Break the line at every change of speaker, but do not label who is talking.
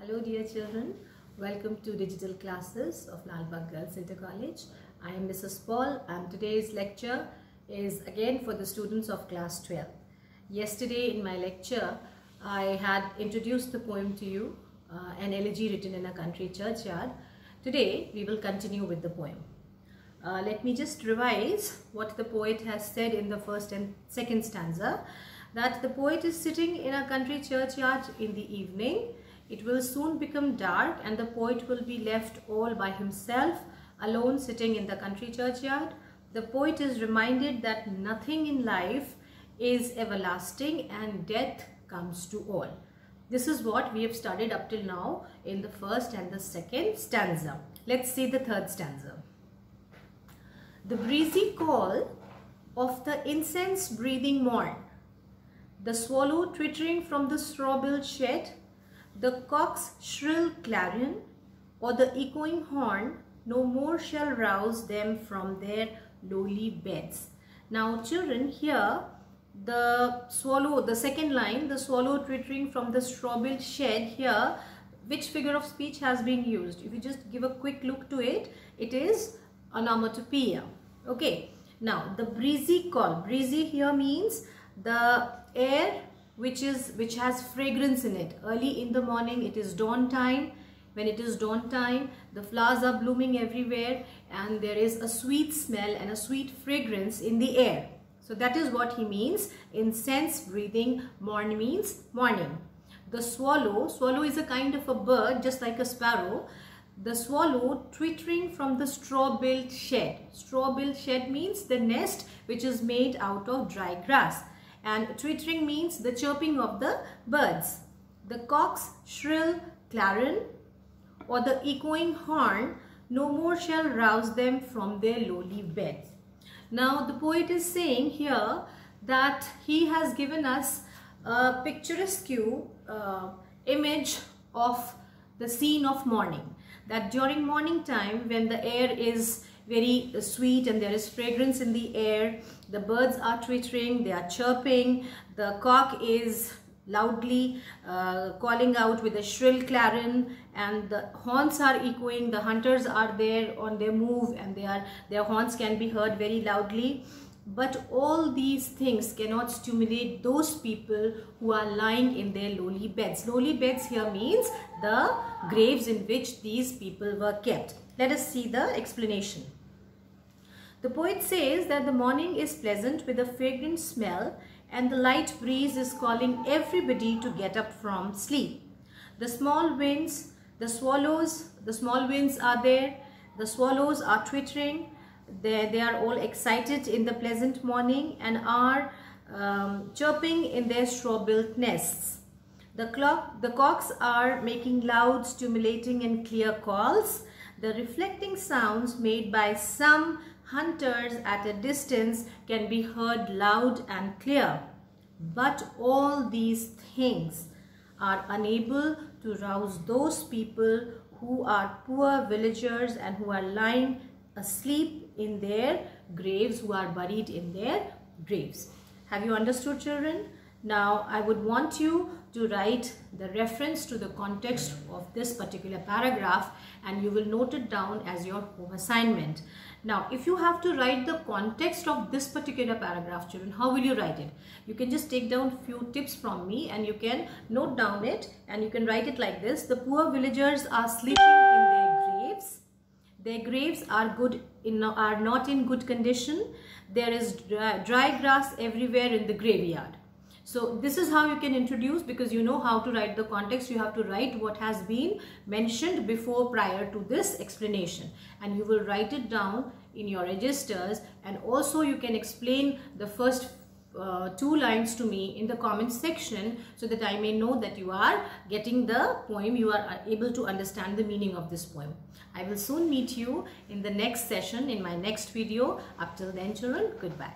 Hello dear children, welcome to digital classes of Lal Bagh Girls Inter College. I am Mrs. Paul and today's lecture is again for the students of class 12. Yesterday in my lecture I had introduced the poem to you, an elegy written in a country churchyard. Today we will continue with the poem. Let me just revise what the poet has said in the first and second stanza, that the poet is sitting in a country churchyard in the evening. It will soon become dark and the poet will be left all by himself, alone sitting in the country churchyard. The poet is reminded that nothing in life is everlasting and death comes to all. This is what we have studied up till now in the first and the second stanza. Let's see the third stanza. The breezy call of the incense-breathing morn, the swallow twittering from the straw-built shed, the cock's shrill clarion, or the echoing horn, no more shall rouse them from their lowly beds. Now children, here the swallow, the second line, the swallow twittering from the straw-built shed, here which figure of speech has been used? If you just give a quick look to it, it is onomatopoeia. Okay, now the breezy call, breezy here means the air which has fragrance in it. Early in the morning, it is dawn time. When it is dawn time, the flowers are blooming everywhere and there is a sweet smell and a sweet fragrance in the air. So that is what he means. Incense breathing morn means morning. The swallow is a kind of a bird just like a sparrow. The swallow twittering from the straw-built shed. Straw-built shed means the nest which is made out of dry grass. And twittering means the chirping of the birds. The cock's shrill clarion or the echoing horn, no more shall rouse them from their lowly beds. Now the poet is saying here that he has given us a picturesque image of the scene of morning. That during morning time, when the air is very sweet and there is fragrance in the air, the birds are twittering, they are chirping, the cock is loudly calling out with a shrill clarion and the horns are echoing, the hunters are there on their move and their horns can be heard very loudly. But all these things cannot stimulate those people who are lying in their lowly beds. Lowly beds here means the graves in which these people were kept. Let us see the explanation. The poet says that the morning is pleasant with a fragrant smell and the light breeze is calling everybody to get up from sleep. The small winds, the small winds are there, the swallows are twittering, they are all excited in the pleasant morning and are chirping in their straw-built nests. The cocks are making loud, stimulating and clear calls. The reflecting sounds made by some hunters at a distance can be heard loud and clear. But all these things are unable to rouse those people who are poor villagers and who are lying asleep in their graves, who are buried in their graves. Have you understood, children? Now I would want you to write the reference to the context of this particular paragraph and you will note it down as your home assignment. Now if you have to write the context of this particular paragraph, children, how will you write it? You can just take down a few tips from me and you can note down it and you can write it like this. The poor villagers are sleeping in their graves. Their graves are not in good condition. There is dry grass everywhere in the graveyard. So this is how you can introduce, because you know how to write the context. You have to write what has been mentioned before prior to this explanation and you will write it down in your registers, and also you can explain the first 2 lines to me in the comment section so that I may know that you are getting the poem, you are able to understand the meaning of this poem. I will soon meet you in the next session in my next video. Up till then, children, goodbye.